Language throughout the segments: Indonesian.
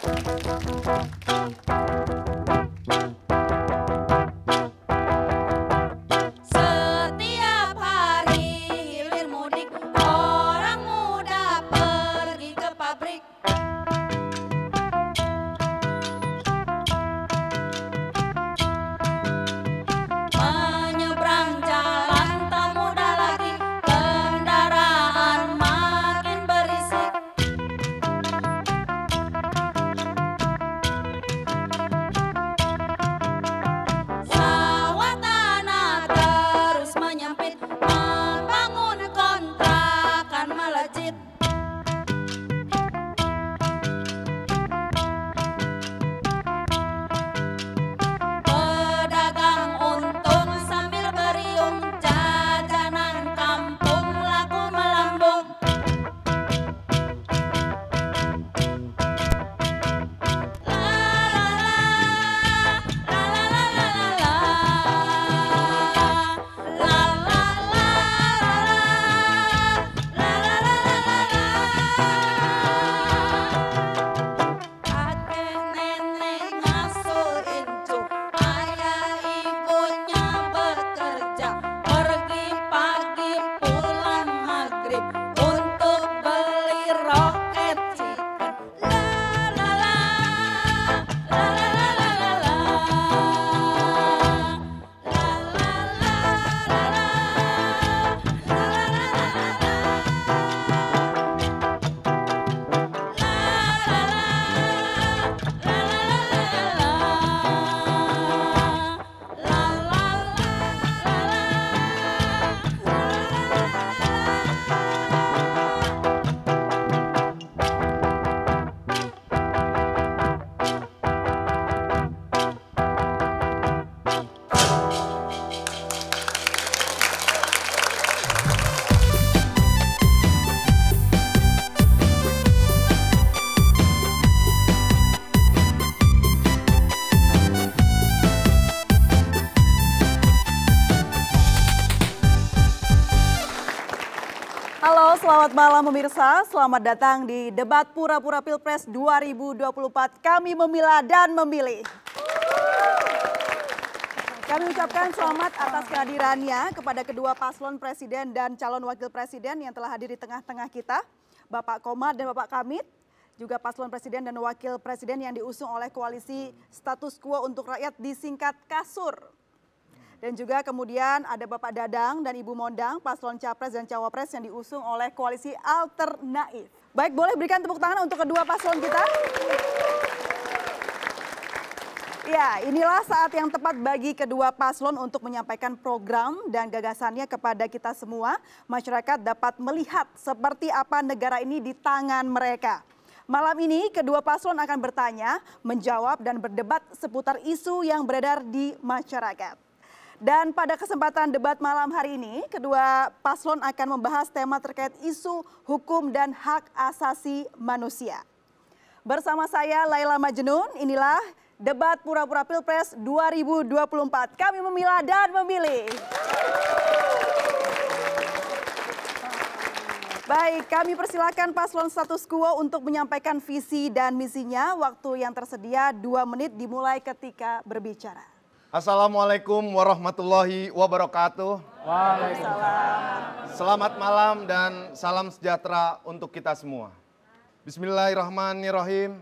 Setiap hari hilir mudik, orang muda pergi ke pabrik. Menyeberang jalan tak mudah lagi, kendaraan makin berisik. Sawah tanah terus menyempit, membangun kontrakan melejit. Pedagang untung sambil beriung, jajanan kampung laku melambung. Kakek nenek ngasuh incu, ayah ibunya bekerja, pergi pagi pulang maghrib untuk beli roket chicken. La la la, la la la la la la, la la la la la, la la la la Halo, selamat malam pemirsa. Selamat datang di debat Pura-Pura Pilpres 2024. Kami memilah dan memilih. Kami ucapkan selamat atas kehadirannya kepada kedua paslon presiden dan calon wakil presiden yang telah hadir di tengah-tengah kita. Bapak Komar dan Bapak Kamit, juga paslon presiden dan wakil presiden yang diusung oleh koalisi Status Quo untuk Rakyat disingkat KASUR. Dan juga kemudian ada Bapak Dadang dan Ibu Mondang, paslon capres dan cawapres yang diusung oleh koalisi Alternatif. Baik, boleh berikan tepuk tangan untuk kedua paslon kita. Ya, inilah saat yang tepat bagi kedua paslon untuk menyampaikan program dan gagasannya kepada kita semua. Masyarakat dapat melihat seperti apa negara ini di tangan mereka. Malam ini kedua paslon akan bertanya, menjawab dan berdebat seputar isu yang beredar di masyarakat. Dan pada kesempatan debat malam hari ini, kedua paslon akan membahas tema terkait isu hukum dan hak asasi manusia. Bersama saya Laila Majnun, inilah debat Pura-Pura Pilpres 2024. Kami memilah dan memilih. Baik, kami persilakan paslon Status Quo untuk menyampaikan visi dan misinya. Waktu yang tersedia 2 menit dimulai ketika berbicara. Assalamualaikum warahmatullahi wabarakatuh. Waalaikumsalam. Selamat malam dan salam sejahtera untuk kita semua. Bismillahirrahmanirrahim.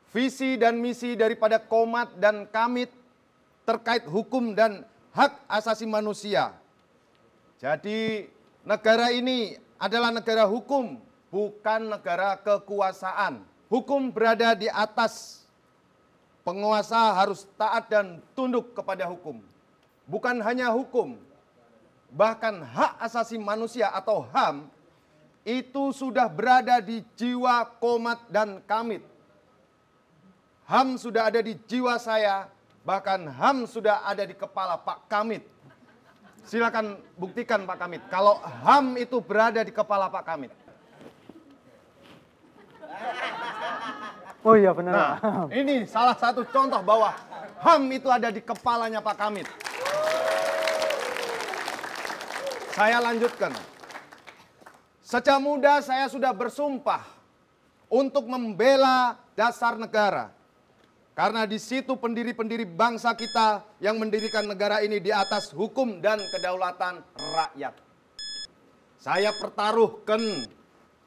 Visi dan misi daripada Komat dan Kamit terkait hukum dan hak asasi manusia. Jadi negara ini adalah negara hukum, bukan negara kekuasaan. Hukum berada di atas. Penguasa harus taat dan tunduk kepada hukum. Bukan hanya hukum, bahkan hak asasi manusia atau HAM itu sudah berada di jiwa Komat dan Kamit. HAM sudah ada di jiwa saya, bahkan HAM sudah ada di kepala Pak Kamit. Silakan buktikan Pak Kamit kalau HAM itu berada di kepala Pak Kamit. Oh iya benar. Nah, ini salah satu contoh bahwa HAM itu ada di kepalanya Pak Kamit. Saya lanjutkan. Sejak muda saya sudah bersumpah untuk membela dasar negara. Karena di situ pendiri-pendiri bangsa kita yang mendirikan negara ini di atas hukum dan kedaulatan rakyat. Saya pertaruhkan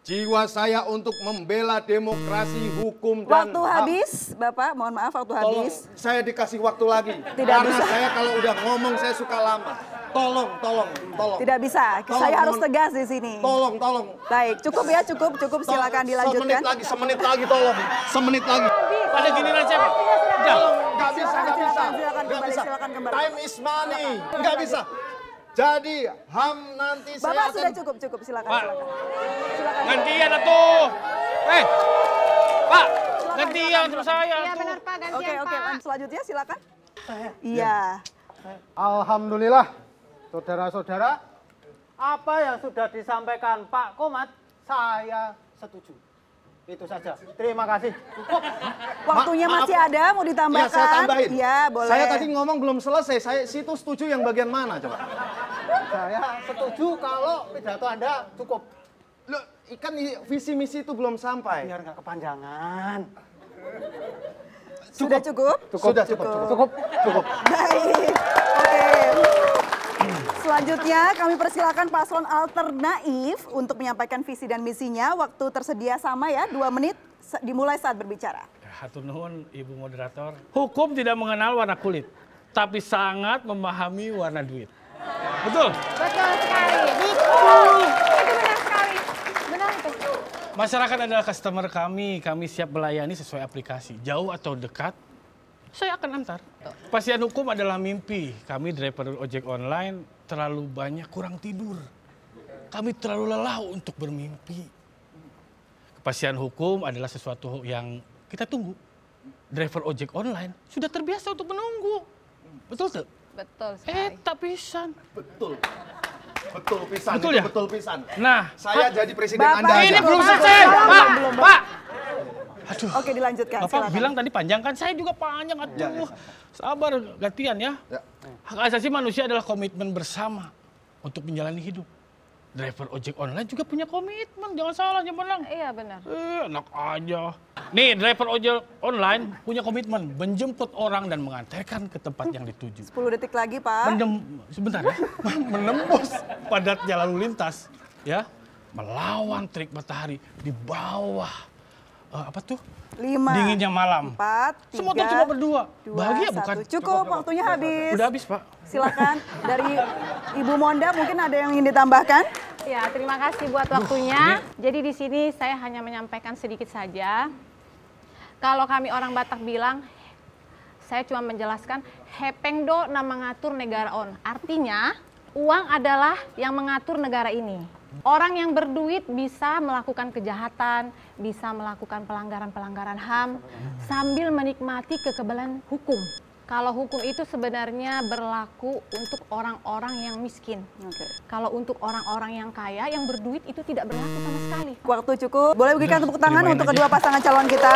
jiwa saya untuk membela demokrasi, hukum, dan Waktu habis, Bapak. Mohon maaf, waktu Tolong, habis. saya dikasih waktu lagi. Tidak Karena bisa. saya kalau udah ngomong saya suka lama. Tolong. Tidak bisa. Tolong, Saya harus mohon. tegas di sini. Tolong. Baik, cukup ya, cukup. Silakan dilanjutkan. Semenit lagi tolong. Semenit lagi. Pada giliran siapa? Tolong, nggak bisa. Silakan Nggak kembali, bisa. silakan kembali. Time is money. Nggak bisa. Jadi, HAM nanti saya Bapak akan... sudah cukup. Silakan. Pak. Silakan. Gantian atuh. Pak, gantian sama saya. Iya benar Pak, gantian Oke, Pak. selanjutnya silakan. Iya. Alhamdulillah, saudara-saudara, apa yang sudah disampaikan Pak Komat, saya setuju. Itu saja. Terima kasih. Cukup. Waktunya maaf. masih ada, mau Iya, ditambahkan? saya tambahin. Iya, boleh. Saya tadi ngomong belum selesai. Saya situ setuju yang bagian mana coba? Saya setuju kalau pidato Anda cukup. Loh, ikan visi misi itu belum sampai. Biar nggak kepanjangan. Sudah cukup? Sudah cukup. Baik. Oke. Selanjutnya kami persilakan paslon alternatif untuk menyampaikan visi dan misinya. Waktu tersedia sama ya, 2 menit dimulai saat berbicara. Hatur nuhun Ibu Moderator. Hukum tidak mengenal warna kulit, tapi sangat memahami warna duit. Betul? Betul sekali. Betul. Itu benar sekali. Benar itu. Masyarakat adalah customer kami siap melayani sesuai aplikasi. Jauh atau dekat, saya akan antar. Kepastian hukum adalah mimpi. Kami driver ojek online terlalu banyak kurang tidur. Kami terlalu lelah untuk bermimpi. Kepastian hukum adalah sesuatu yang kita tunggu. Driver ojek online sudah terbiasa untuk menunggu. Betul tuh? Betul sekali. Tak pisan. Betul pisan. Betul itu ya? Betul pisan. Nah, Saya jadi presiden Bapak, Anda ini aja. belum Bapak, selesai, belum, Pak. belum, Pak. Aduh. Oke, dilanjutkan. Bapak Silakan. bilang tadi panjang kan, saya juga panjang atuh. Sabar, gantian ya. Hak asasi manusia adalah komitmen bersama untuk menjalani hidup. Driver ojek online juga punya komitmen, jangan salah, jangan bilang. Iya benar. Enak aja. Nih, driver ojek online punya komitmen menjemput orang dan mengantarkan ke tempat yang dituju. 10 detik lagi, Pak. Sebentar ya, menembus padatnya lalu lintas, ya, melawan terik matahari di bawah apa tuh? 5, Dinginnya malam. 4, 3, Semua tuh cuma berdua. 2, Bahagia 1. bukan? Cukup, waktunya habis. Udah habis, Pak. Silakan dari Ibu Monda, mungkin ada yang ingin ditambahkan? Ya, terima kasih buat waktunya. Jadi di sini saya hanya menyampaikan sedikit saja. Kalau kami orang Batak bilang, saya cuma menjelaskan hepeng do nama ngatur negara on. Artinya, uang adalah yang mengatur negara ini. Orang yang berduit bisa melakukan kejahatan, bisa melakukan pelanggaran-pelanggaran HAM sambil menikmati kekebalan hukum. Kalau hukum itu sebenarnya berlaku untuk orang-orang yang miskin. Oke. Kalau untuk orang-orang yang kaya, yang berduit itu tidak berlaku sama sekali. Waktu cukup. Boleh berikan Udah, tepuk tangan terimain untuk aja. kedua pasangan calon kita.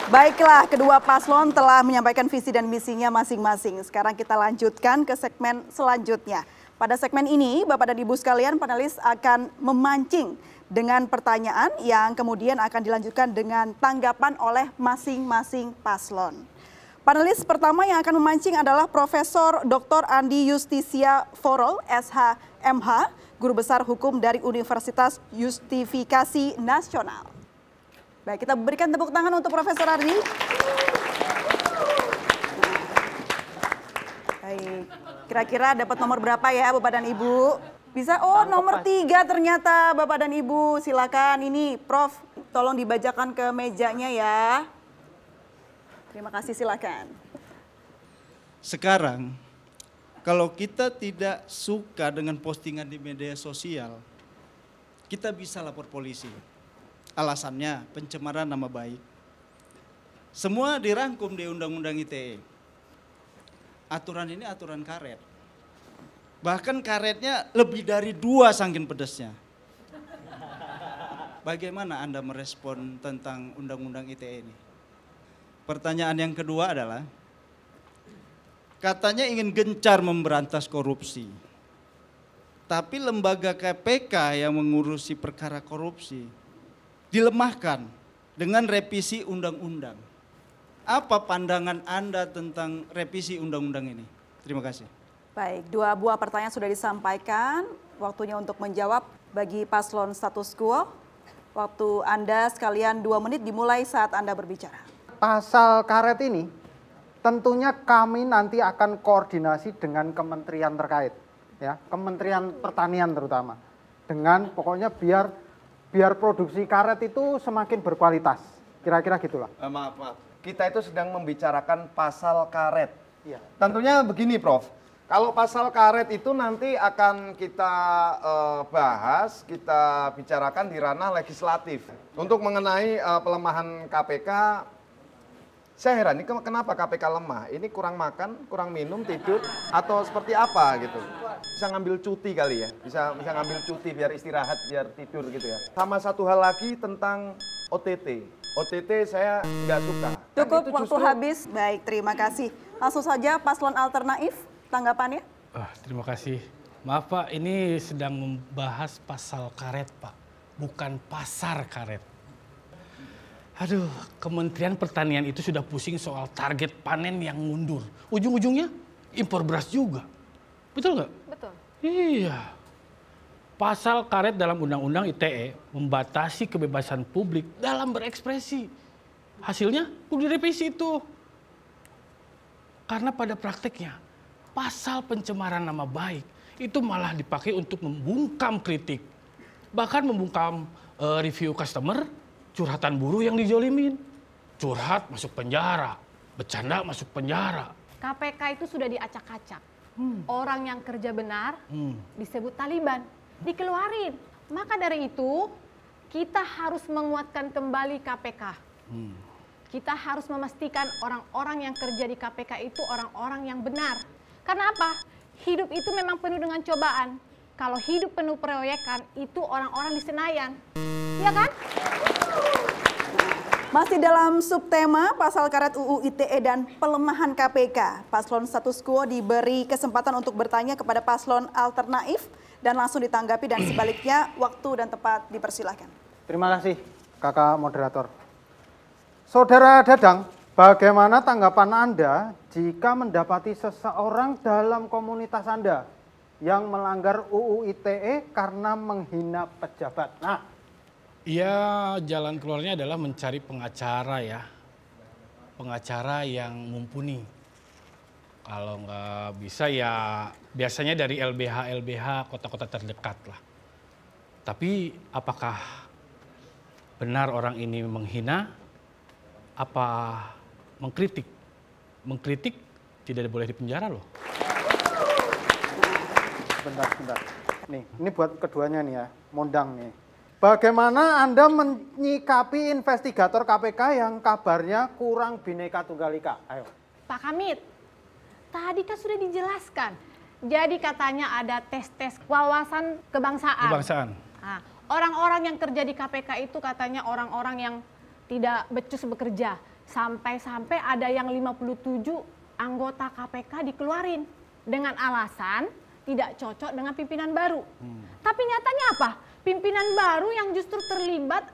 Baiklah, kedua paslon telah menyampaikan visi dan misinya masing-masing. Sekarang kita lanjutkan ke segmen selanjutnya. Pada segmen ini, Bapak dan Ibu sekalian, panelis akan memancing dengan pertanyaan yang kemudian akan dilanjutkan dengan tanggapan oleh masing-masing paslon. Panelis pertama yang akan memancing adalah Profesor Dr. Andi Justisia Forol, SH.MH, Guru Besar Hukum dari Universitas Justifikasi Nasional. Baik, kita berikan tepuk tangan untuk Profesor Andi. Baik, kira-kira dapat nomor berapa ya Bapak dan Ibu? Bisa, oh nomor 3 ternyata Bapak dan Ibu. Silakan ini Prof, tolong dibacakan ke mejanya ya. Terima kasih, silakan. Sekarang, kalau kita tidak suka dengan postingan di media sosial, kita bisa lapor polisi. Alasannya pencemaran nama baik. Semua dirangkum di Undang-Undang ITE. Aturan ini aturan karet. Bahkan karetnya lebih dari 2 saking pedasnya. Bagaimana Anda merespon tentang Undang-Undang ITE ini? Pertanyaan yang kedua adalah, katanya ingin gencar memberantas korupsi. Tapi lembaga KPK yang mengurusi perkara korupsi dilemahkan dengan revisi undang-undang. Apa pandangan Anda tentang revisi undang-undang ini? Terima kasih. Baik, 2 buah pertanyaan sudah disampaikan. Waktunya untuk menjawab bagi paslon status quo. Waktu Anda sekalian 2 menit dimulai saat Anda berbicara. Pasal karet ini tentunya kami nanti akan koordinasi dengan kementerian terkait. Ya, Kementerian Pertanian terutama, dengan pokoknya biar produksi karet itu semakin berkualitas, kira-kira gitulah. Maaf, kita itu sedang membicarakan pasal karet. Iya. Tentunya begini, Prof. Kalau pasal karet itu nanti akan kita bahas, kita bicarakan di ranah legislatif. Untuk mengenai pelemahan KPK, saya heran, ini kenapa KPK lemah? Ini kurang makan, kurang minum, tidur, atau seperti apa gitu? Bisa ngambil cuti kali ya, bisa ngambil cuti biar istirahat, biar tidur gitu ya. Sama satu hal lagi tentang OTT. OTT saya nggak suka. Cukup, Kan itu waktu habis. Baik, terima kasih. Langsung saja paslon alternatif, tanggapannya? Terima kasih. Maaf Pak, ini sedang membahas pasal karet Pak, bukan pasar karet. Aduh, Kementerian Pertanian itu sudah pusing soal target panen yang mundur. Ujung-ujungnya impor beras juga. Betul nggak? Betul. Iya. Pasal karet dalam Undang-Undang ITE membatasi kebebasan publik dalam berekspresi. Hasilnya udah direvisi itu. Karena pada prakteknya, pasal pencemaran nama baik itu malah dipakai untuk membungkam kritik. Bahkan membungkam review customer, curhatan buruh yang dijolimin. Curhat masuk penjara, bercanda masuk penjara. KPK itu sudah diacak-acak. Orang yang kerja benar disebut Taliban, dikeluarin. Maka dari itu, kita harus menguatkan kembali KPK. Kita harus memastikan orang-orang yang kerja di KPK itu orang-orang yang benar. Karena apa? Hidup itu memang penuh dengan cobaan. Kalau hidup penuh proyekan, itu orang-orang di Senayan. Iya kan? Masih dalam subtema pasal karet UU ITE dan pelemahan KPK. Paslon status quo diberi kesempatan untuk bertanya kepada paslon alternatif dan langsung ditanggapi, dan sebaliknya waktu dan tempat dipersilahkan. Terima kasih, Kakak Moderator. Saudara Dadang, bagaimana tanggapan Anda jika mendapati seseorang dalam komunitas Anda yang melanggar UU ITE karena menghina pejabat? Nah, Ya, jalan keluarnya adalah mencari pengacara ya. Pengacara yang mumpuni. Kalau nggak bisa ya biasanya dari LBH kota-kota terdekat lah. Tapi apakah benar orang ini menghina? Apa mengkritik? Mengkritik tidak boleh dipenjara loh. Bentar. Nih, ini buat keduanya nih ya, mondang nih. Bagaimana Anda menyikapi investigator KPK yang kabarnya kurang Bhinneka Tunggal Ika? Ayo. Pak Kamit, tadi kan sudah dijelaskan. Jadi katanya ada tes-tes wawasan kebangsaan. Kebangsaan. Nah, orang-orang yang kerja di KPK itu katanya orang-orang yang tidak becus bekerja. Sampai-sampai ada yang 57 anggota KPK dikeluarin dengan alasan tidak cocok dengan pimpinan baru. Tapi nyatanya apa? Pimpinan baru yang justru terlibat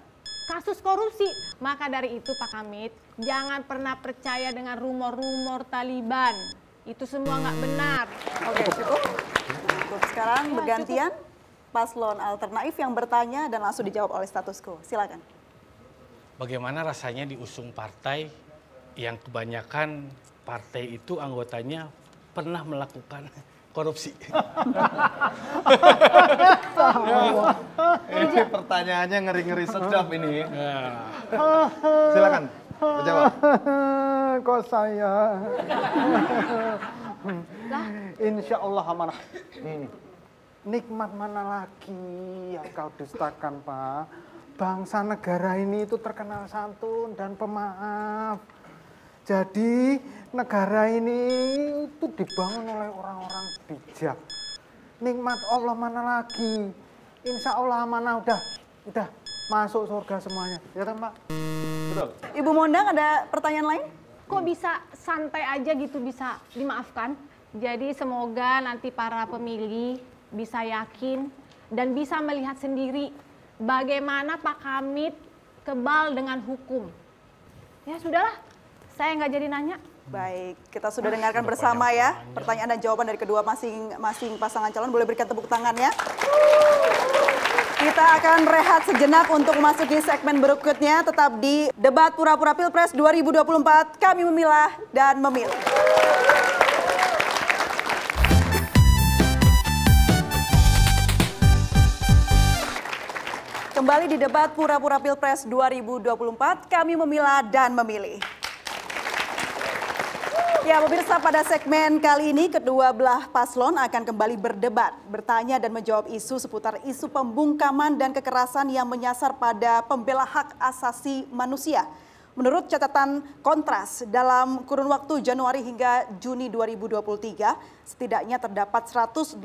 kasus korupsi. Maka dari itu Pak Kamit, jangan pernah percaya dengan rumor-rumor Taliban. Itu semua nggak benar. Oke, cukup. Sekarang bergantian paslon alternatif yang bertanya dan langsung dijawab oleh status quo. Silakan. Bagaimana rasanya diusung partai yang kebanyakan partai itu anggotanya pernah melakukan korupsi? Ini pertanyaannya ngeri-ngeri sedap ini. Silakan, jawab. Kok saya? Insya Allah amanah. Nikmat mana lagi yang kau dustakan, Pak? Bangsa negara ini itu terkenal santun dan pemaaf. Jadi negara ini itu dibangun oleh orang-orang bijak. Nikmat Allah mana lagi? Insya Allah amanah, udah masuk surga semuanya. Ya kan, Pak? Betul. Ibu Mondang, ada pertanyaan lain? Kok bisa santai aja gitu, bisa dimaafkan? Jadi semoga nanti para pemilih bisa yakin, dan bisa melihat sendiri bagaimana Pak Kamit kebal dengan hukum. Ya sudahlah, saya nggak jadi nanya. Baik, kita sudah dengarkan bersama ya pertanyaan dan jawaban dari kedua masing-masing pasangan calon. Boleh berikan tepuk tangannya. Kita akan rehat sejenak untuk memasuki segmen berikutnya. Tetap di Debat Pura-Pura Pilpres 2024, kami memilah dan memilih. Kembali di Debat Pura-Pura Pilpres 2024, kami memilah dan memilih. Ya, pemirsa, pada segmen kali ini kedua belah paslon akan kembali berdebat, bertanya dan menjawab isu seputar isu pembungkaman dan kekerasan yang menyasar pada pembela hak asasi manusia. Menurut catatan Kontras, dalam kurun waktu Januari hingga Juni 2023, setidaknya terdapat 183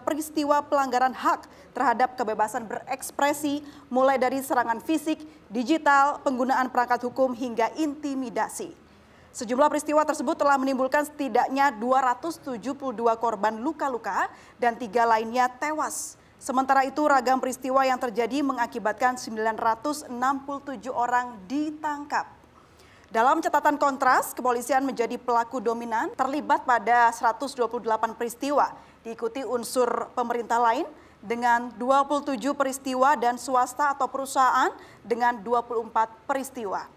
peristiwa pelanggaran hak terhadap kebebasan berekspresi, mulai dari serangan fisik, digital, penggunaan perangkat hukum, hingga intimidasi. Sejumlah peristiwa tersebut telah menimbulkan setidaknya 272 korban luka-luka dan 3 lainnya tewas. Sementara itu ragam peristiwa yang terjadi mengakibatkan 967 orang ditangkap. Dalam catatan Kontras, kepolisian menjadi pelaku dominan terlibat pada 128 peristiwa, diikuti unsur pemerintah lain dengan 27 peristiwa dan swasta atau perusahaan dengan 24 peristiwa.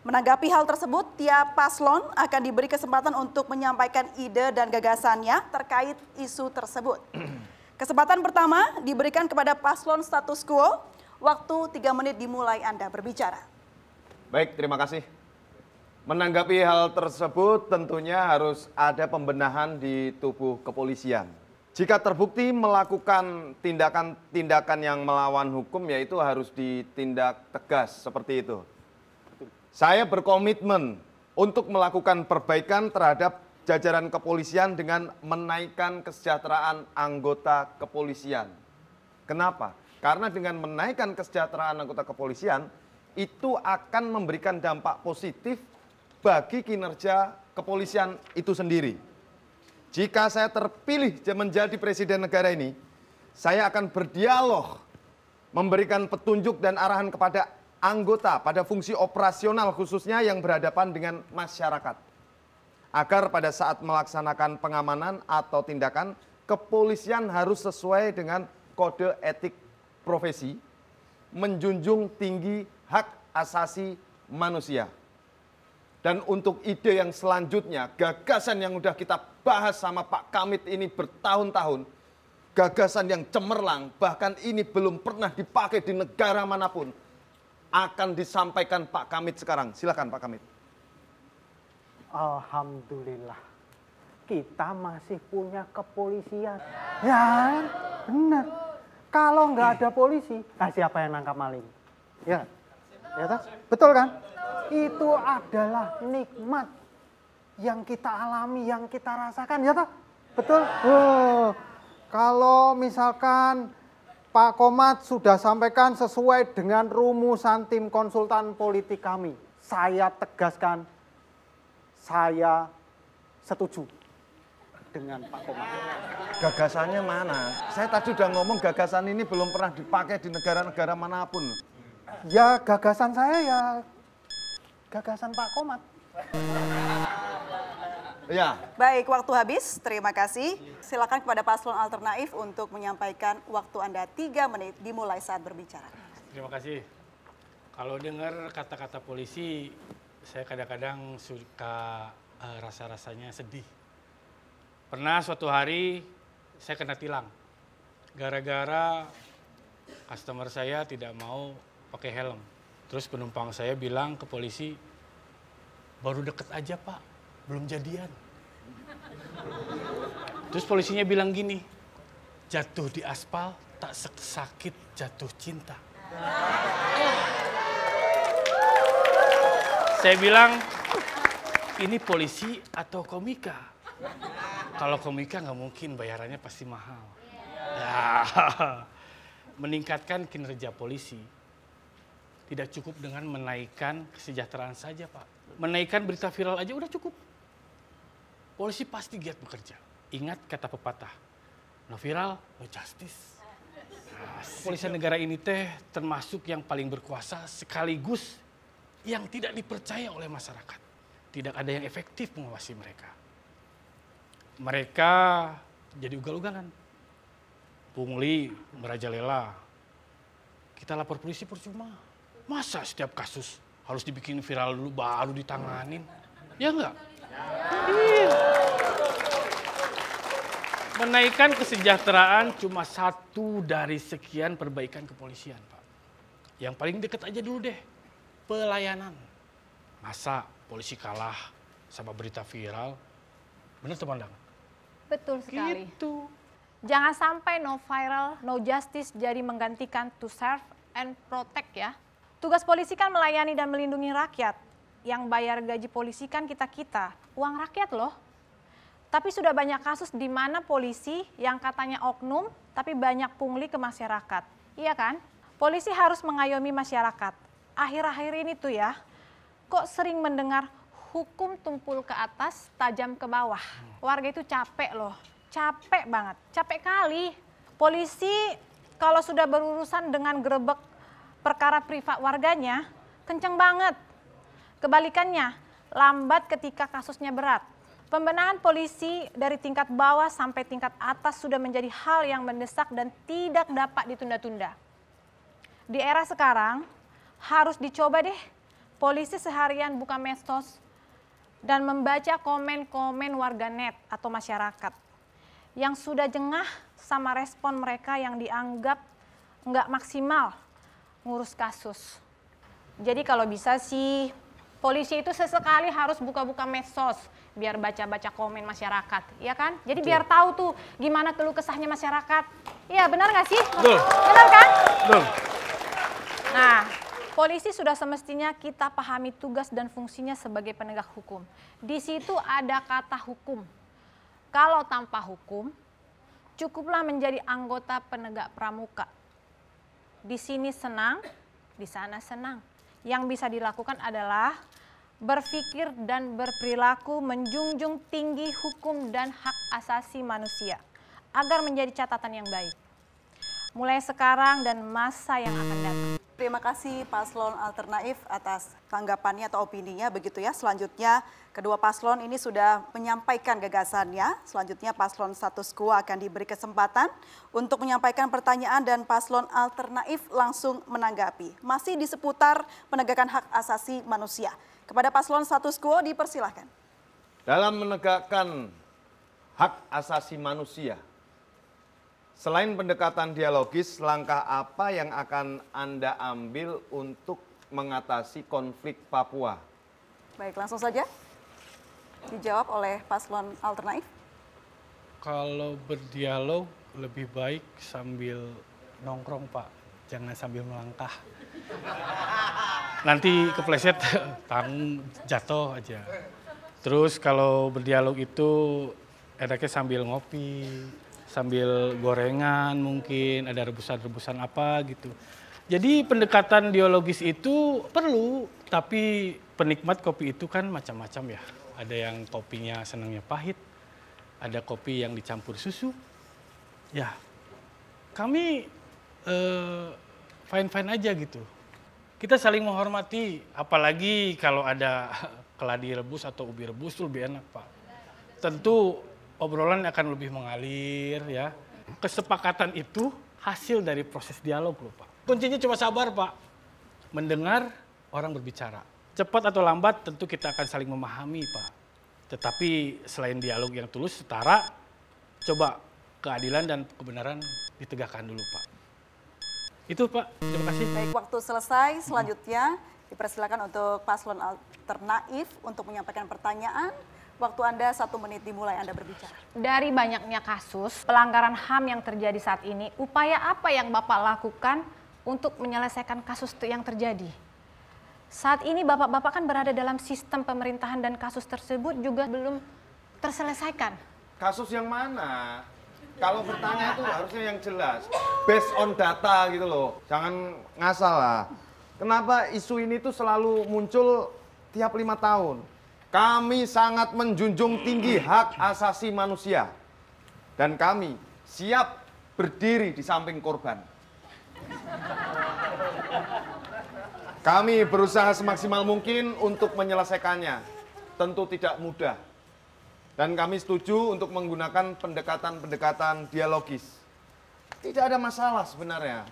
Menanggapi hal tersebut, tiap paslon akan diberi kesempatan untuk menyampaikan ide dan gagasannya terkait isu tersebut. Kesempatan pertama diberikan kepada paslon status quo. Waktu 3 menit dimulai Anda berbicara. Baik, terima kasih. Menanggapi hal tersebut tentunya harus ada pembenahan di tubuh kepolisian. Jika terbukti melakukan tindakan-tindakan yang melawan hukum, yaitu harus ditindak tegas seperti itu. Saya berkomitmen untuk melakukan perbaikan terhadap jajaran kepolisian dengan menaikkan kesejahteraan anggota kepolisian. Kenapa? Karena dengan menaikkan kesejahteraan anggota kepolisian, itu akan memberikan dampak positif bagi kinerja kepolisian itu sendiri. Jika saya terpilih menjadi presiden negara ini, saya akan berdialog, memberikan petunjuk dan arahan kepada anggota pada fungsi operasional khususnya yang berhadapan dengan masyarakat. Agar pada saat melaksanakan pengamanan atau tindakan, kepolisian harus sesuai dengan kode etik profesi, menjunjung tinggi hak asasi manusia. Dan untuk ide yang selanjutnya, gagasan yang sudah kita bahas sama Pak Kamit ini bertahun-tahun, gagasan yang cemerlang, bahkan ini belum pernah dipakai di negara manapun, akan disampaikan Pak Kamit sekarang. Silakan Pak Kamit. Alhamdulillah, kita masih punya kepolisian. Ya, benar. Kalau nggak ada polisi, siapa yang nangkap maling? Ya, ya toh? Betul kan? Itu adalah nikmat yang kita alami, yang kita rasakan, ya toh? Betul? Kalau misalkan Pak Komat sudah sampaikan sesuai dengan rumusan tim konsultan politik kami. Saya tegaskan, saya setuju dengan Pak Komat. Gagasannya mana? Saya tadi sudah ngomong gagasan ini belum pernah dipakai di negara-negara manapun. Ya gagasan saya ya gagasan Pak Komat. Ya. Baik, waktu habis. Terima kasih. Silakan kepada paslon alternatif untuk menyampaikan waktu Anda 3 menit dimulai saat berbicara. Terima kasih. Kalau dengar kata-kata polisi, saya kadang-kadang suka rasa-rasanya sedih. Pernah suatu hari saya kena tilang. Gara-gara customer saya tidak mau pakai helm. Terus penumpang saya bilang ke polisi, baru deket aja Pak, belum jadian. Terus polisinya bilang gini, jatuh di aspal tak sakit jatuh cinta. Saya bilang, ini polisi atau komika? Kalau komika nggak mungkin, bayarannya pasti mahal. Ya, meningkatkan kinerja polisi tidak cukup dengan menaikkan kesejahteraan saja, Pak. Menaikkan berita viral aja udah cukup. Polisi pasti giat bekerja. Ingat kata pepatah, No viral, no justice. Nah, kepolisian negara ini teh termasuk yang paling berkuasa sekaligus yang tidak dipercaya oleh masyarakat. Tidak ada yang efektif mengawasi mereka. Mereka jadi ugal-ugalan. Pungli, merajalela. Kita lapor polisi percuma. Masa setiap kasus harus dibikin viral dulu baru ditanganin? Ya enggak? Iya. Menaikkan kesejahteraan cuma satu dari sekian perbaikan kepolisian, Pak. Yang paling dekat aja dulu deh, pelayanan. Masa polisi kalah sama berita viral? Bener teman-teman? Betul sekali. Gitu. Jangan sampai no viral, no justice jadi menggantikan to serve and protect ya. Tugas polisi kan melayani dan melindungi rakyat. Yang bayar gaji polisi kan kita-kita, uang rakyat loh. Tapi sudah banyak kasus di mana polisi yang katanya oknum, tapi banyak pungli ke masyarakat. Iya kan? Polisi harus mengayomi masyarakat. Akhir-akhir ini tuh ya, kok sering mendengar hukum tumpul ke atas, tajam ke bawah. Warga itu capek loh, capek banget, capek kali. Polisi kalau sudah berurusan dengan gerebek perkara privat warganya, kenceng banget. Kebalikannya, lambat ketika kasusnya berat. Pembenahan polisi dari tingkat bawah sampai tingkat atas sudah menjadi hal yang mendesak dan tidak dapat ditunda-tunda. Di era sekarang, harus dicoba deh polisi seharian buka medsos dan membaca komen-komen warganet atau masyarakat yang sudah jengah sama respon mereka yang dianggap nggak maksimal ngurus kasus. Jadi kalau bisa sih polisi itu sesekali harus buka-buka medsos biar baca-baca komen masyarakat, ya kan? Jadi biar tahu tuh gimana keluh kesahnya masyarakat. Iya, benar nggak sih? Betul. Benar kan? Betul. Nah, polisi sudah semestinya kita pahami tugas dan fungsinya sebagai penegak hukum. Di situ ada kata hukum. Kalau tanpa hukum, cukuplah menjadi anggota penegak pramuka. Di sini senang, di sana senang. Yang bisa dilakukan adalah berpikir dan berperilaku menjunjung tinggi hukum dan hak asasi manusia agar menjadi catatan yang baik. Mulai sekarang dan masa yang akan datang. Terima kasih Paslon Alternatif atas tanggapannya atau opininya begitu ya. Selanjutnya kedua paslon ini sudah menyampaikan gagasannya. Selanjutnya Paslon status quo akan diberi kesempatan untuk menyampaikan pertanyaan dan Paslon Alternatif langsung menanggapi. Masih di seputar penegakan hak asasi manusia. Kepada Paslon status quo dipersilahkan. Dalam menegakkan hak asasi manusia, selain pendekatan dialogis, langkah apa yang akan Anda ambil untuk mengatasi konflik Papua? Baik, langsung saja dijawab oleh Paslon Alternatif. Kalau berdialog lebih baik sambil nongkrong, Pak. Jangan sambil melangkah. Nanti kepleset, tang jatuh aja. Terus kalau berdialog itu enaknya sambil ngopi, sambil gorengan mungkin, ada rebusan-rebusan apa gitu. Jadi pendekatan dialogis itu perlu, tapi penikmat kopi itu kan macam-macam ya. Ada yang kopinya senangnya pahit, ada kopi yang dicampur susu. Ya, kami fine-fine aja gitu. Kita saling menghormati, apalagi kalau ada keladi rebus atau ubi rebus itu lebih enak, Pak. Tentu obrolan akan lebih mengalir ya. Kesepakatan itu hasil dari proses dialog loh, Pak. Kuncinya cuma sabar, Pak. Mendengar orang berbicara. Cepat atau lambat tentu kita akan saling memahami, Pak. Tetapi selain dialog yang tulus, setara, coba keadilan dan kebenaran ditegakkan dulu, Pak. Itu, Pak. Terima kasih. Baik, waktu selesai. Selanjutnya dipersilakan untuk Paslon Alternatif untuk menyampaikan pertanyaan. Waktu Anda 1 menit dimulai Anda berbicara. Dari banyaknya kasus pelanggaran HAM yang terjadi saat ini, upaya apa yang Bapak lakukan untuk menyelesaikan kasus yang terjadi? Saat ini Bapak-Bapak kan berada dalam sistem pemerintahan dan kasus tersebut juga belum terselesaikan. Kasus yang mana? Kalau bertanya itu harusnya yang jelas. Based on data gitu loh. Jangan ngasal lah. Kenapa isu ini tuh selalu muncul tiap 5 tahun? Kami sangat menjunjung tinggi hak asasi manusia. Dan kami siap berdiri di samping korban. Kami berusaha semaksimal mungkin untuk menyelesaikannya. Tentu tidak mudah. Dan kami setuju untuk menggunakan pendekatan-pendekatan dialogis. Tidak ada masalah sebenarnya.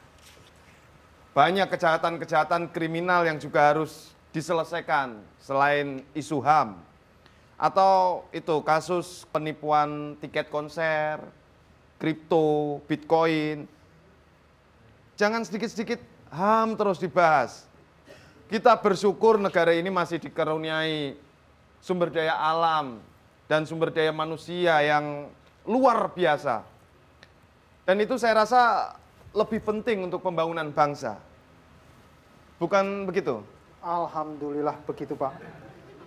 Banyak kejahatan-kejahatan kriminal yang juga harus diselesaikan selain isu HAM. Atau itu kasus penipuan tiket konser, kripto, bitcoin. Jangan sedikit-sedikit HAM terus dibahas. Kita bersyukur negara ini masih dikaruniai sumber daya alam dan sumber daya manusia yang luar biasa. Dan itu saya rasa lebih penting untuk pembangunan bangsa. Bukan begitu? Alhamdulillah begitu Pak.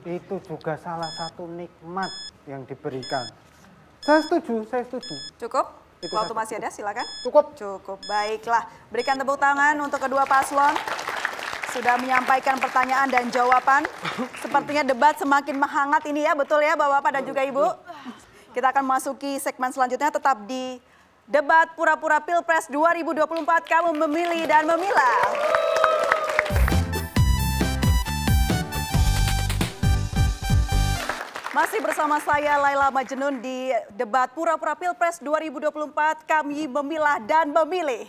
Itu juga salah satu nikmat yang diberikan. Saya setuju, saya setuju. Cukup? Itu Waktu saja. masih ada, silakan. Cukup. Cukup, baiklah. Berikan tepuk tangan untuk kedua paslon. Sudah menyampaikan pertanyaan dan jawaban. Sepertinya debat semakin menghangat ini ya, betul ya Bapak-Bapak dan juga Ibu? Kita akan memasuki segmen selanjutnya, tetap di debat pura-pura Pilpres 2024. Kamu memilih dan memilah. Masih bersama saya Laila Majnun di debat pura-pura Pilpres 2024. Kami memilah dan memilih.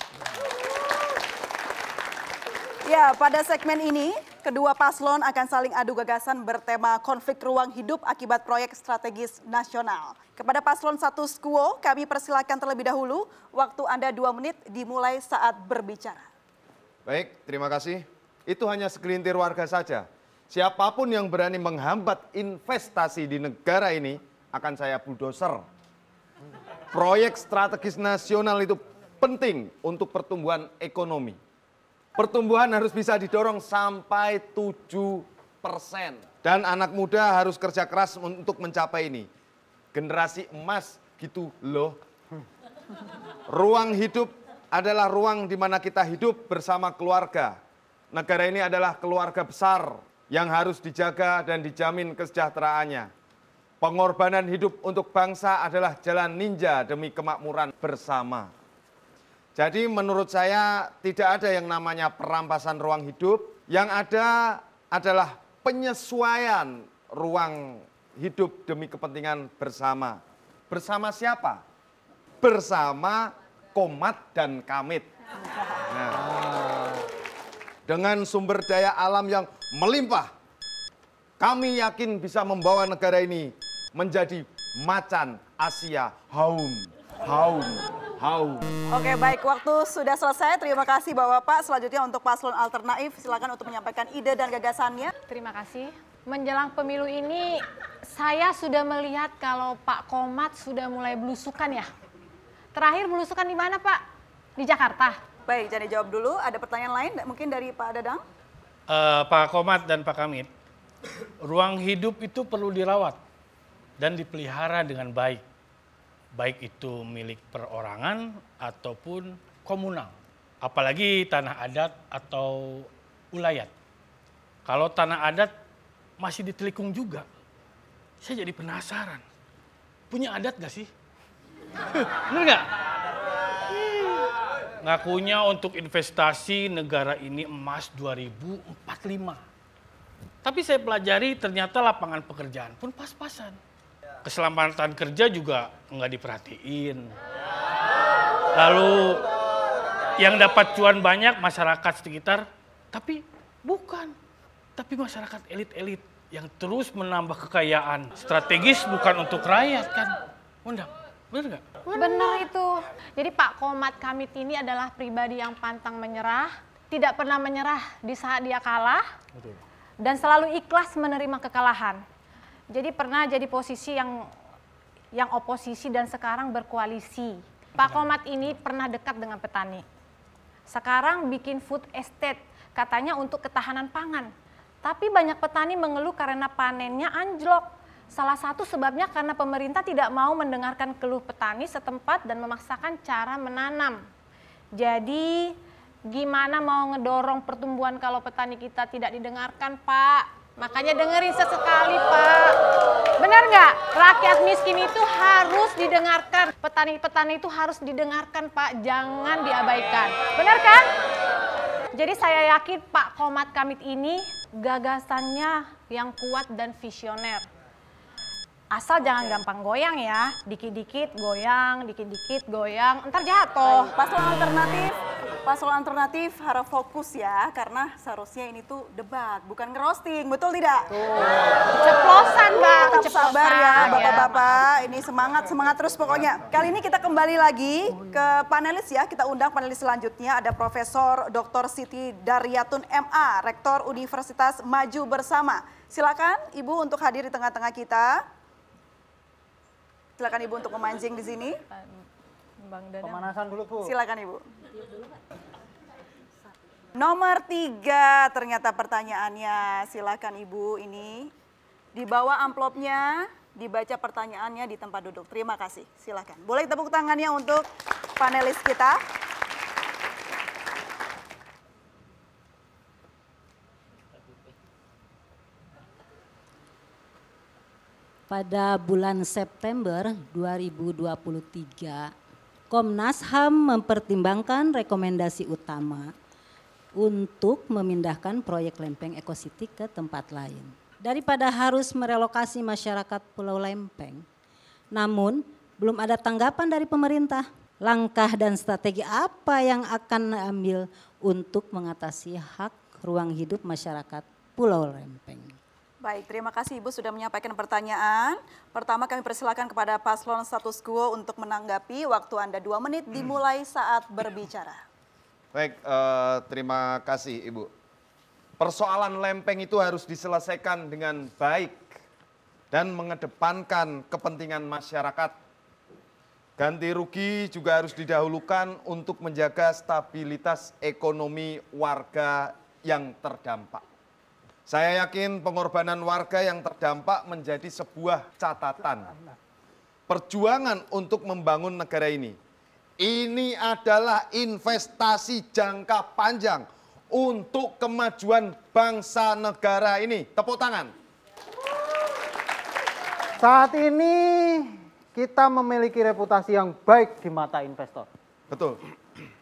Ya, pada segmen ini, kedua paslon akan saling adu gagasan bertema konflik ruang hidup akibat proyek strategis nasional. Kepada paslon status quo, kami persilakan terlebih dahulu. Waktu Anda 2 menit dimulai saat berbicara. Baik, terima kasih. Itu hanya segelintir warga saja. Siapapun yang berani menghambat investasi di negara ini akan saya bulldozer. Proyek strategis nasional itu penting untuk pertumbuhan ekonomi. Pertumbuhan harus bisa didorong sampai 7%. Dan anak muda harus kerja keras untuk mencapai ini. Generasi emas gitu loh. Ruang hidup adalah ruang di mana kita hidup bersama keluarga. Negara ini adalah keluarga besar yang harus dijaga dan dijamin kesejahteraannya. Pengorbanan hidup untuk bangsa adalah jalan ninja demi kemakmuran bersama. Jadi menurut saya tidak ada yang namanya perampasan ruang hidup. Yang ada adalah penyesuaian ruang hidup demi kepentingan bersama. Bersama siapa? Bersama Komat dan Kamit. Nah, dengan sumber daya alam yang melimpah, kami yakin bisa membawa negara ini menjadi macan Asia. Haum, haum, haum. Oke, baik, waktu sudah selesai. Terima kasih Bapak-Bapak. Selanjutnya untuk paslon alternatif, silakan untuk menyampaikan ide dan gagasannya. Terima kasih. Menjelang pemilu ini, saya sudah melihat kalau Pak Komat sudah mulai belusukan ya. Terakhir belusukan di mana Pak? Di Jakarta. Baik, jadi jawab dulu. Ada pertanyaan lain mungkin dari Pak Dadang? Pak Komat dan Pak Kamit, ruang hidup itu perlu dirawat dan dipelihara dengan baik. Baik itu milik perorangan ataupun komunal. Apalagi tanah adat atau ulayat. Kalau tanah adat masih ditelikung juga, saya jadi penasaran. Punya adat gak sih? Bener gak? Ngakunya untuk investasi negara ini emas 2045. Tapi saya pelajari ternyata lapangan pekerjaan pun pas-pasan. Keselamatan kerja juga nggak diperhatiin. Lalu yang dapat cuan banyak masyarakat sekitar, tapi bukan. Tapi masyarakat elit-elit yang terus menambah kekayaan. Strategis bukan untuk rakyat kan. Bener nggak? Benar itu. Jadi Pak Komat Kamit ini adalah pribadi yang pantang menyerah, tidak pernah menyerah di saat dia kalah, dan selalu ikhlas menerima kekalahan. Jadi pernah jadi posisi yang oposisi dan sekarang berkoalisi. Pak Komat ini pernah dekat dengan petani. Sekarang bikin food estate, katanya untuk ketahanan pangan. Tapi banyak petani mengeluh karena panennya anjlok. Salah satu sebabnya karena pemerintah tidak mau mendengarkan keluh petani setempat dan memaksakan cara menanam. Jadi gimana mau ngedorong pertumbuhan kalau petani kita tidak didengarkan, Pak? Makanya dengerin sesekali, Pak. Benar nggak? Rakyat miskin itu harus didengarkan. Petani-petani itu harus didengarkan, Pak. Jangan diabaikan. Benar kan? Jadi saya yakin Pak Qomat Kamit ini gagasannya yang kuat dan visioner. Asal jangan gampang goyang ya. Dikit-dikit goyang, dikit-dikit goyang. Ntar jatuh. Paslon alternatif harap fokus ya, karena seharusnya ini tuh debat, bukan ngerosting, betul tidak? Ceplosan, Bang. Tetap sabar ya Ceplosan, Bapak-Bapak, ini semangat terus pokoknya. Kali ini kita kembali lagi ke panelis ya, kita undang panelis selanjutnya, ada Profesor Dr. Siti Daryatun MA, Rektor Universitas Maju Bersama. Silakan Ibu untuk hadir di tengah-tengah kita. Silakan Ibu untuk memancing di sini. Bang Dadang. Pemanasan dulu, Bu. Silakan Ibu. Nomor 3 ternyata pertanyaannya. Silakan Ibu, ini dibawa amplopnya, dibaca pertanyaannya di tempat duduk. Terima kasih. Silakan. Boleh tepuk tangannya untuk panelis kita. Pada bulan September 2023, Komnas HAM mempertimbangkan rekomendasi utama untuk memindahkan proyek Lempeng Eco City ke tempat lain. Daripada harus merelokasi masyarakat Pulau Lempeng, namun belum ada tanggapan dari pemerintah. Langkah dan strategi apa yang akan diambil untuk mengatasi hak ruang hidup masyarakat Pulau Lempeng? Baik, terima kasih Ibu sudah menyampaikan pertanyaan. Pertama kami persilakan kepada paslon status quo untuk menanggapi. Waktu Anda 2 menit dimulai saat berbicara. Baik, terima kasih Ibu. Persoalan Lempeng itu harus diselesaikan dengan baik dan mengedepankan kepentingan masyarakat. Ganti rugi juga harus didahulukan untuk menjaga stabilitas ekonomi warga yang terdampak. Saya yakin pengorbanan warga yang terdampak menjadi sebuah catatan. Perjuangan untuk membangun negara ini. Ini adalah investasi jangka panjang untuk kemajuan bangsa negara ini. Tepuk tangan. Saat ini kita memiliki reputasi yang baik di mata investor. Betul.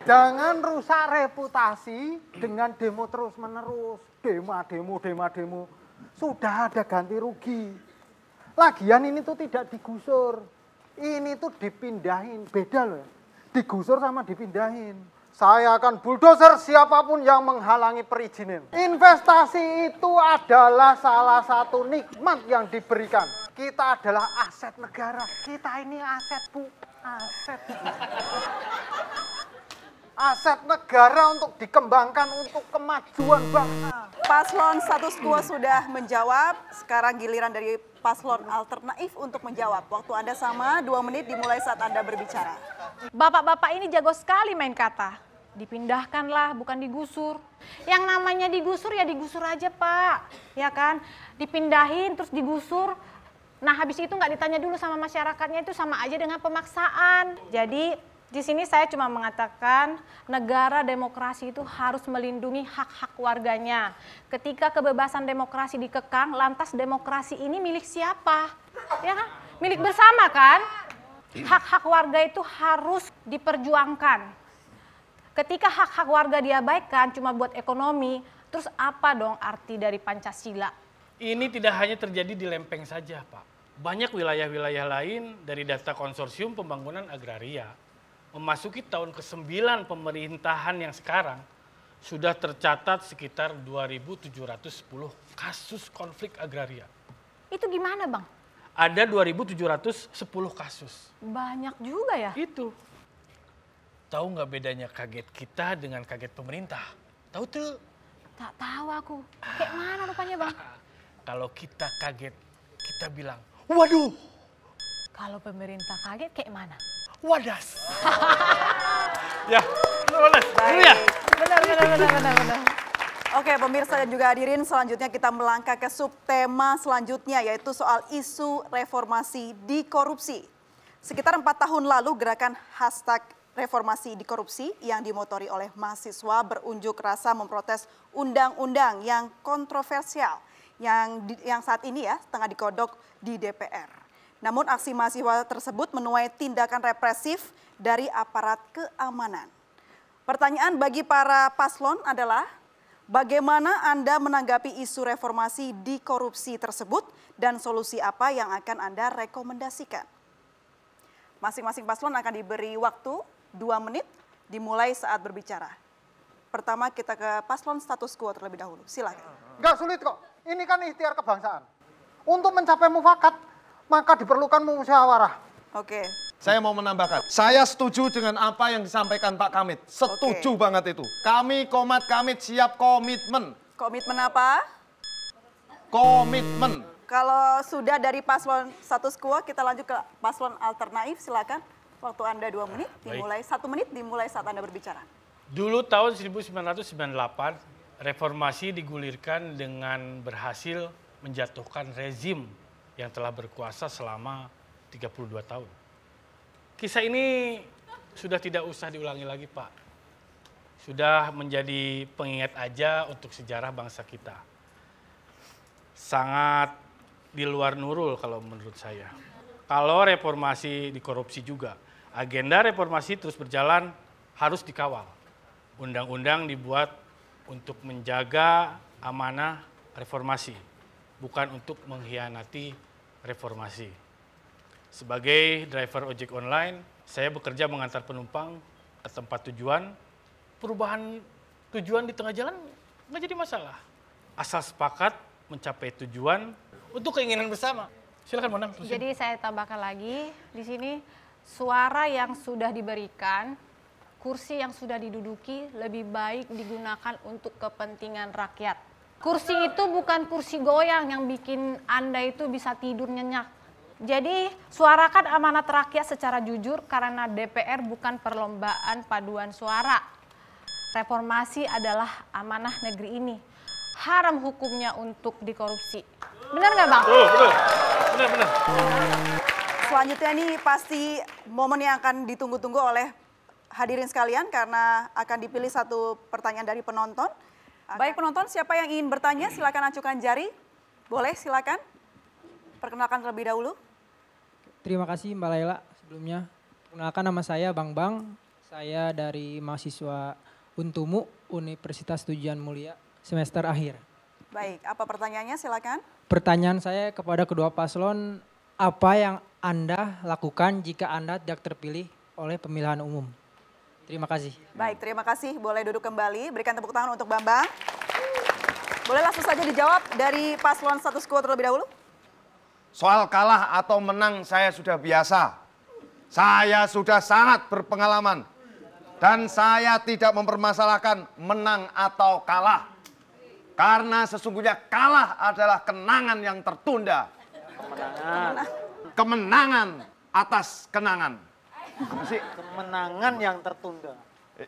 Jangan rusak reputasi dengan demo terus-menerus. Demo. Sudah ada ganti rugi. Lagian ini tuh tidak digusur. Ini tuh dipindahin. Beda loh. Digusur sama dipindahin. Saya akan bulldozer siapapun yang menghalangi perizinan. Investasi itu adalah salah satu nikmat yang diberikan. Kita adalah aset negara. Kita ini aset, Bu. Aset. Aset negara untuk dikembangkan untuk kemajuan bangsa. Paslon status quo sudah menjawab, sekarang giliran dari paslon alternatif untuk menjawab. Waktu Anda sama, 2 menit dimulai saat Anda berbicara. Bapak-bapak ini jago sekali main kata. Dipindahkanlah, bukan digusur. Yang namanya digusur ya digusur aja, Pak. Ya kan? Dipindahin terus digusur. Nah, habis itu nggak ditanya dulu sama masyarakatnya, itu sama aja dengan pemaksaan. Jadi di sini saya cuma mengatakan negara demokrasi itu harus melindungi hak-hak warganya. Ketika kebebasan demokrasi dikekang, lantas demokrasi ini milik siapa? Ya kan? Milik bersama kan? Hak-hak warga itu harus diperjuangkan. Ketika hak-hak warga diabaikan cuma buat ekonomi, terus apa dong arti dari Pancasila? Ini tidak hanya terjadi di Lempeng saja, Pak. Banyak wilayah-wilayah lain dari data konsorsium pembangunan agraria. Memasuki tahun ke-9 pemerintahan yang sekarang, sudah tercatat sekitar 2.710 kasus konflik agraria. Itu gimana, Bang? Ada 2.710 kasus. Banyak juga ya? Itu. Tahu nggak bedanya kaget kita dengan kaget pemerintah? Tahu tuh? Tak tahu aku. Kayak mana rupanya, Bang? Kalau kita kaget, kita bilang, waduh. Kalau pemerintah kaget kayak mana? Wadas. Ya, wadas. Ya. Benar. Oke, pemirsa dan juga hadirin, selanjutnya kita melangkah ke subtema selanjutnya, yaitu soal isu reformasi di korupsi. Sekitar 4 tahun lalu gerakan #reformasi di korupsi yang dimotori oleh mahasiswa berunjuk rasa memprotes undang-undang yang kontroversial yang saat ini ya tengah digodok di DPR. Namun aksi mahasiswa tersebut menuai tindakan represif dari aparat keamanan. Pertanyaan bagi para paslon adalah, bagaimana Anda menanggapi isu reformasi di korupsi tersebut dan solusi apa yang akan Anda rekomendasikan? Masing-masing paslon akan diberi waktu 2 menit dimulai saat berbicara. Pertama kita ke paslon status quo terlebih dahulu. Silakan. Enggak sulit kok. Ini kan ikhtiar kebangsaan. Untuk mencapai mufakat, maka diperlukan musyawarah. Oke. Saya mau menambahkan, saya setuju dengan apa yang disampaikan Pak Kamit. Setuju banget itu. Kami Komat Kamit siap komitmen. Komitmen apa? Komitmen. Kalau sudah dari paslon status quo, kita lanjut ke paslon alternatif. Silakan. Waktu Anda 2 menit, dimulai 1 menit dimulai saat Anda berbicara. Dulu tahun 1998, reformasi digulirkan dengan berhasil menjatuhkan rezim yang telah berkuasa selama 32 tahun. Kisah ini sudah tidak usah diulangi lagi, Pak. Sudah menjadi pengingat aja untuk sejarah bangsa kita. Sangat di luar nurul kalau menurut saya. Kalau reformasi dikorupsi juga, agenda reformasi terus berjalan harus dikawal. Undang-undang dibuat untuk menjaga amanah reformasi, bukan untuk mengkhianati reformasi. Sebagai driver ojek online, saya bekerja mengantar penumpang ke tempat tujuan. Perubahan tujuan di tengah jalan nggak jadi masalah. Asal sepakat mencapai tujuan untuk keinginan bersama. Silakan Monang. Jadi saya tambahkan lagi di sini, suara yang sudah diberikan, kursi yang sudah diduduki lebih baik digunakan untuk kepentingan rakyat. Kursi itu bukan kursi goyang yang bikin Anda itu bisa tidur nyenyak. Jadi suarakan amanat rakyat secara jujur karena DPR bukan perlombaan paduan suara. Reformasi adalah amanah negeri ini. Haram hukumnya untuk dikorupsi. Benar nggak Bang? Betul. Benar. Selanjutnya ini pasti momen yang akan ditunggu-tunggu oleh hadirin sekalian karena akan dipilih satu pertanyaan dari penonton. Baik penonton, siapa yang ingin bertanya silakan acukan jari. Boleh silakan. Perkenalkan terlebih dahulu. Terima kasih Mbak Laila sebelumnya. Perkenalkan nama saya Bang Bang. Saya dari mahasiswa Untumu Universitas Tujuan Mulia semester akhir. Baik, apa pertanyaannya silakan. Pertanyaan saya kepada kedua paslon, apa yang Anda lakukan jika Anda tidak terpilih oleh pemilihan umum? Terima kasih. Baik, terima kasih. Boleh duduk kembali. Berikan tepuk tangan untuk Bambang. Boleh langsung saja dijawab dari paslon status quo terlebih dahulu. Soal kalah atau menang saya sudah biasa. Saya sudah sangat berpengalaman. Dan saya tidak mempermasalahkan menang atau kalah. Karena sesungguhnya kalah adalah kenangan yang tertunda. Kemenangan atas kenangan. Kemenangan yang tertunda.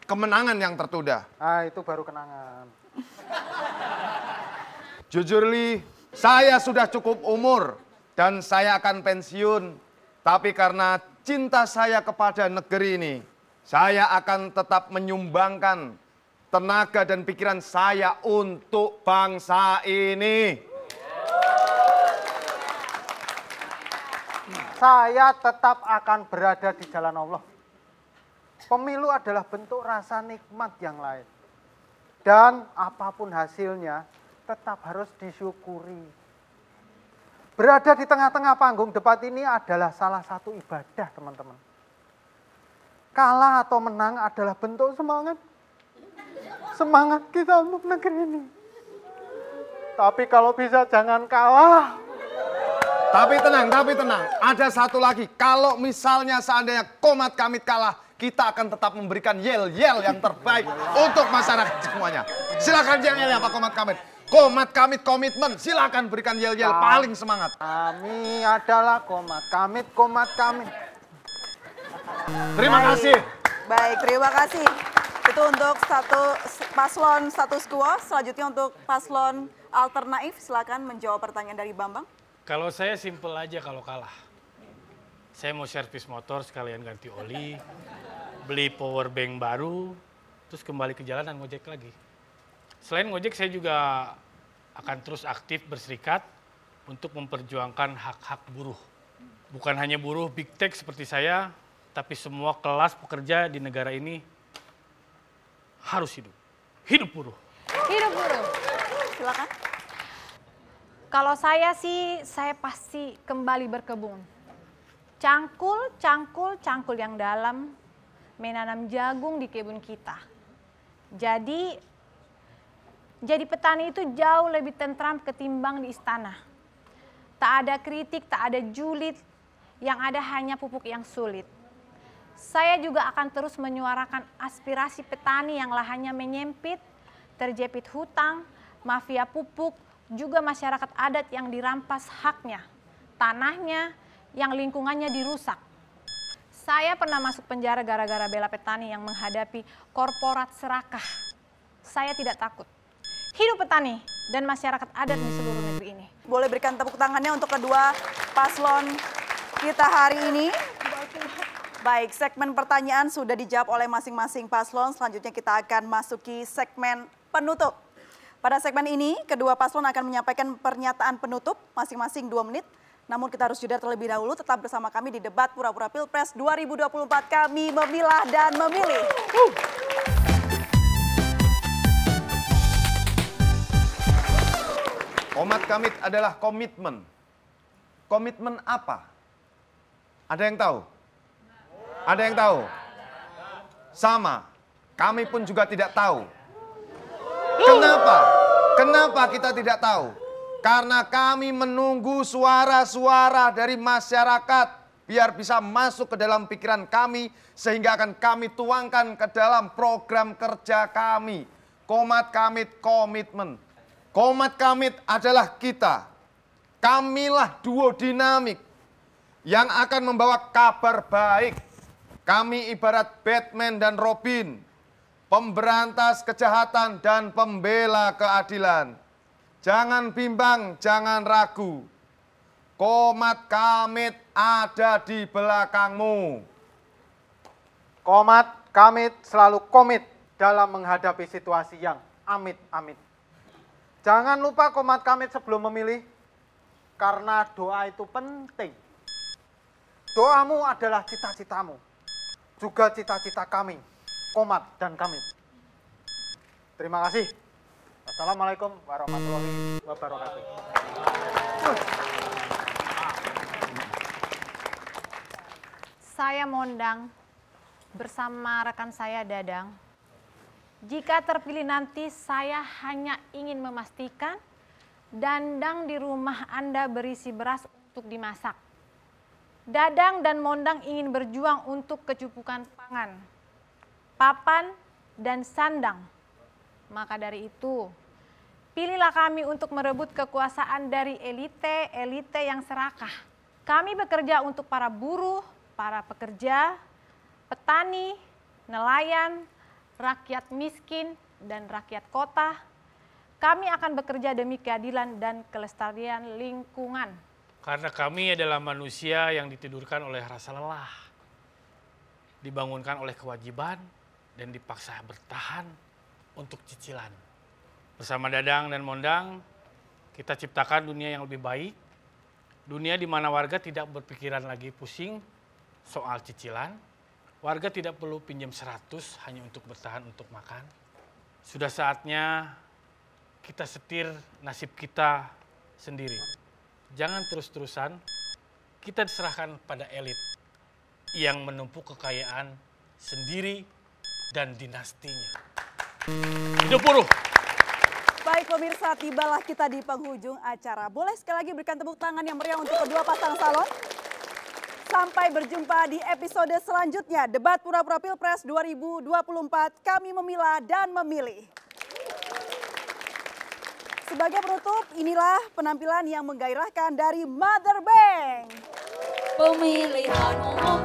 Kemenangan yang tertunda. Ah, itu baru kenangan. Jujur Li, saya sudah cukup umur dan saya akan pensiun. Tapi karena cinta saya kepada negeri ini, saya akan tetap menyumbangkan tenaga dan pikiran saya untuk bangsa ini. Saya tetap akan berada di jalan Allah. Pemilu adalah bentuk rasa nikmat yang lain. Dan apapun hasilnya, tetap harus disyukuri. Berada di tengah-tengah panggung debat ini adalah salah satu ibadah, teman-teman. Kalah atau menang adalah bentuk semangat. Semangat kita untuk negeri ini. Tapi kalau bisa jangan kalah. Tapi tenang. Ada satu lagi. Kalau misalnya seandainya Komat Kamit kalah, kita akan tetap memberikan yel-yel yang terbaik untuk masyarakat semuanya. Silakan yel-yelnya Pak Komat Kamit. Komat Kamit komitmen, silakan berikan yel-yel paling semangat. Kami adalah Komat Kamit. Terima kasih. Baik, terima kasih. Itu untuk paslon status quo. Selanjutnya untuk paslon alternatif, silakan menjawab pertanyaan dari Bambang. Kalau saya simpel aja kalau kalah. Saya mau servis motor sekalian ganti oli, beli power bank baru, terus kembali ke jalan dan ngojek lagi. Selain ngojek saya juga akan terus aktif berserikat untuk memperjuangkan hak-hak buruh. Bukan hanya buruh big tech seperti saya, tapi semua kelas pekerja di negara ini harus hidup. Hidup buruh. Hidup buruh. Silakan. Kalau saya sih, saya pasti kembali berkebun. Cangkul, cangkul, cangkul yang dalam, menanam jagung di kebun kita. Jadi petani itu jauh lebih tentram ketimbang di istana. Tak ada kritik, tak ada julid, yang ada hanya pupuk yang sulit. Saya juga akan terus menyuarakan aspirasi petani yang lahannya menyempit, terjepit hutang, mafia pupuk, juga masyarakat adat yang dirampas haknya, tanahnya, yang lingkungannya dirusak. Saya pernah masuk penjara gara-gara bela petani yang menghadapi korporat serakah. Saya tidak takut. Hidup petani dan masyarakat adat di seluruh negeri ini. Boleh berikan tepuk tangannya untuk kedua paslon kita hari ini. Baik, segmen pertanyaan sudah dijawab oleh masing-masing paslon. Selanjutnya kita akan masuki segmen penutup. Pada segmen ini, kedua paslon akan menyampaikan pernyataan penutup masing-masing 2 menit. Namun kita harus jeda terlebih dahulu. Tetap bersama kami di debat Pura-Pura Pilpres 2024. Kami memilah dan memilih. Komat Kamit adalah komitmen. Komitmen apa? Ada yang tahu? Ada yang tahu? Sama, kami pun juga tidak tahu. Kenapa? Kenapa kita tidak tahu? Karena kami menunggu suara-suara dari masyarakat biar bisa masuk ke dalam pikiran kami sehingga akan kami tuangkan ke dalam program kerja kami. Komat Kamit komitmen. Komat Kamit adalah kita. Kamilah duo dinamik yang akan membawa kabar baik. Kami ibarat Batman dan Robin, pemberantas kejahatan dan pembela keadilan. Jangan bimbang, jangan ragu. Komat Kamit ada di belakangmu. Komat Kamit selalu komit dalam menghadapi situasi yang amit-amit. Jangan lupa Komat Kamit sebelum memilih, karena doa itu penting. Doamu adalah cita-citamu, juga cita-cita kami, Komat dan Kamit. Terima kasih. Assalamualaikum warahmatullahi wabarakatuh. Saya Mondang bersama rekan saya Dadang. Jika terpilih nanti, saya hanya ingin memastikan dandang di rumah Anda berisi beras untuk dimasak. Dadang dan Mondang ingin berjuang untuk kecukupan pangan, papan, dan sandang. Maka dari itu, pilihlah kami untuk merebut kekuasaan dari elite yang serakah. Kami bekerja untuk para buruh, para pekerja, petani, nelayan, rakyat miskin, dan rakyat kota. Kami akan bekerja demi keadilan dan kelestarian lingkungan. Karena kami adalah manusia yang ditidurkan oleh rasa lelah, dibangunkan oleh kewajiban, dan dipaksa bertahan untuk cicilan. Bersama Dadang dan Mondang, kita ciptakan dunia yang lebih baik. Dunia di mana warga tidak berpikiran lagi pusing soal cicilan. Warga tidak perlu pinjam 100 hanya untuk bertahan untuk makan. Sudah saatnya kita setir nasib kita sendiri. Jangan terus-terusan kita diserahkan pada elit yang menumpuk kekayaan sendiri dan dinastinya. Hidup buruh! Baik pemirsa, tibalah kita di penghujung acara. Boleh sekali lagi berikan tepuk tangan yang meriah untuk kedua pasang calon. Sampai berjumpa di episode selanjutnya. Debat Pura-Pura Pilpres 2024, kami memilah dan memilih. Sebagai penutup, inilah penampilan yang menggairahkan dari Mother Bank. Pemilihan umum